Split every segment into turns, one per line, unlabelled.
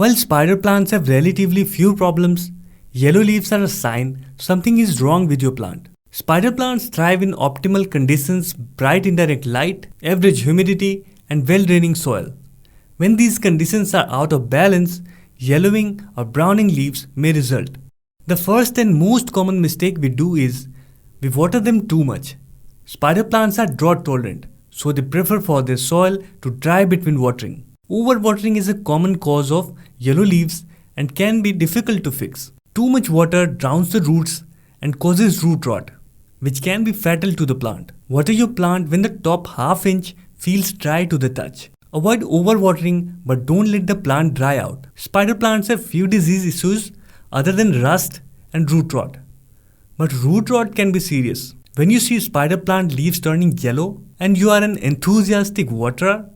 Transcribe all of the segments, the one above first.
While spider plants have relatively few problems, yellow leaves are a sign something is wrong with your plant. Spider plants thrive in optimal conditions, bright indirect light, average humidity, and well-draining soil. When these conditions are out of balance, yellowing or browning leaves may result. The first and most common mistake we do is we water them too much. Spider plants are drought tolerant, so they prefer for their soil to dry between watering. Overwatering is a common cause of yellow leaves and can be difficult to fix. Too much water drowns the roots and causes root rot, which can be fatal to the plant. Water your plant when the top half inch feels dry to the touch. Avoid overwatering, but don't let the plant dry out. Spider plants have few disease issues other than rust and root rot. But root rot can be serious. When you see spider plant leaves turning yellow and you are an enthusiastic waterer,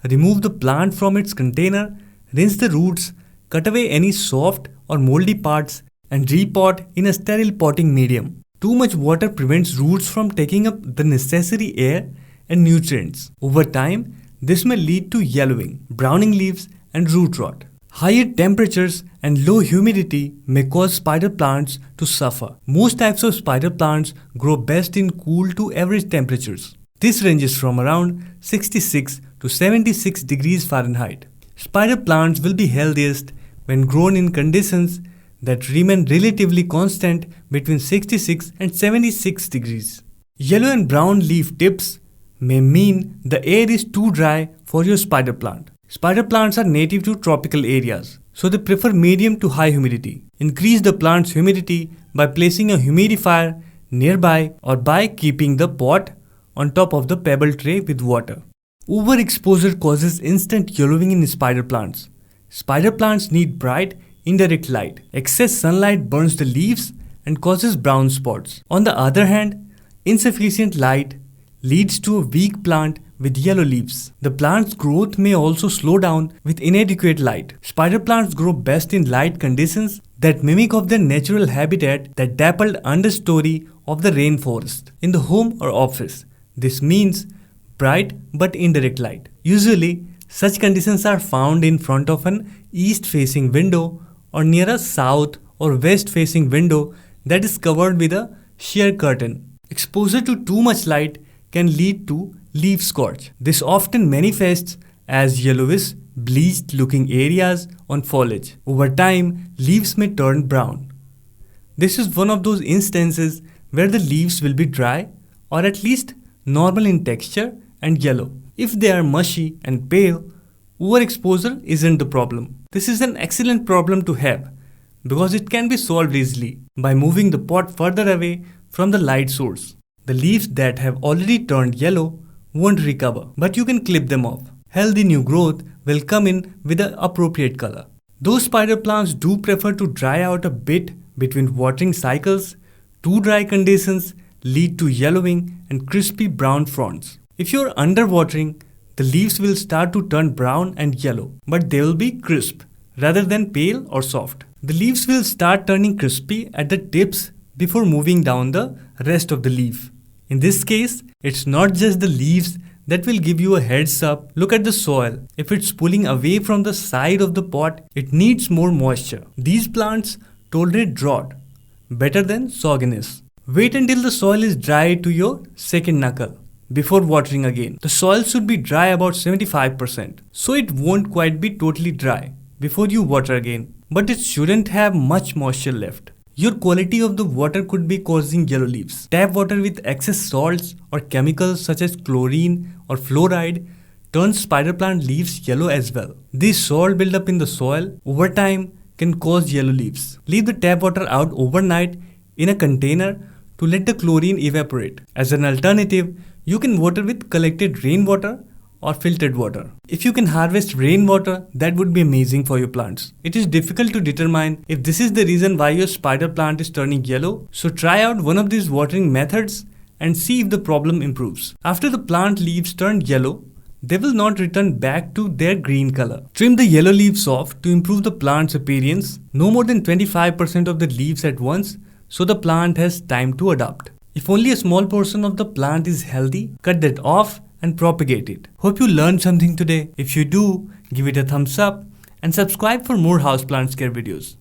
remove the plant from its container, rinse the roots, cut away any soft or moldy parts, and repot in a sterile potting medium. Too much water prevents roots from taking up the necessary air and nutrients. Over time, this may lead to yellowing, browning leaves, and root rot. Higher temperatures and low humidity may cause spider plants to suffer. Most types of spider plants grow best in cool to average temperatures. This ranges from around 66 to 76 degrees Fahrenheit. Spider plants will be healthiest when grown in conditions that remain relatively constant between 66 and 76 degrees. Yellow and brown leaf tips may mean the air is too dry for your spider plant. Spider plants are native to tropical areas, so they prefer medium to high humidity. Increase the plant's humidity by placing a humidifier nearby or by keeping the pot on top of the pebble tray with water. Overexposure causes instant yellowing in spider plants. Spider plants need bright, indirect light. Excess sunlight burns the leaves and causes brown spots. On the other hand, insufficient light leads to a weak plant with yellow leaves. The plant's growth may also slow down with inadequate light. Spider plants grow best in light conditions that mimic of their natural habitat, the dappled understory of the rainforest. In the home or office, this means bright but indirect light. Usually, such conditions are found in front of an east-facing window or near a south or west-facing window that is covered with a sheer curtain. Exposure to too much light can lead to leaf scorch. This often manifests as yellowish, bleached-looking areas on foliage. Over time, leaves may turn brown. This is one of those instances where the leaves will be dry or at least normal in texture and yellow. If they are mushy and pale, overexposure isn't the problem. This is an excellent problem to have because it can be solved easily by moving the pot further away from the light source. The leaves that have already turned yellow won't recover, but you can clip them off. Healthy new growth will come in with the appropriate color. Those spider plants do prefer to dry out a bit between watering cycles. Too dry conditions lead to yellowing and crispy brown fronds. If you are underwatering, the leaves will start to turn brown and yellow, but they will be crisp rather than pale or soft. The leaves will start turning crispy at the tips before moving down the rest of the leaf. In this case, it's not just the leaves that will give you a heads up. Look at the soil. If it's pulling away from the side of the pot, it needs more moisture. These plants tolerate drought better than sogginess. Wait until the soil is dry to your second knuckle before watering again. The soil should be dry about 75%, so it won't quite be totally dry before you water again, but it shouldn't have much moisture left. Your quality of the water could be causing yellow leaves. Tap water with excess salts or chemicals such as chlorine or fluoride turns spider plant leaves yellow as well. This salt buildup in the soil over time can cause yellow leaves. Leave the tap water out overnight in a container to let the chlorine evaporate. As an alternative, you can water with collected rainwater or filtered water. If you can harvest rainwater, that would be amazing for your plants. It is difficult to determine if this is the reason why your spider plant is turning yellow, so try out one of these watering methods and see if the problem improves. After the plant leaves turn yellow, they will not return back to their green color. Trim the yellow leaves off to improve the plant's appearance, no more than 25% of the leaves at once, so the plant has time to adapt. If only a small portion of the plant is healthy, cut that off and propagate it. Hope you learned something today. If you do, give it a thumbs up and subscribe for more houseplant care videos.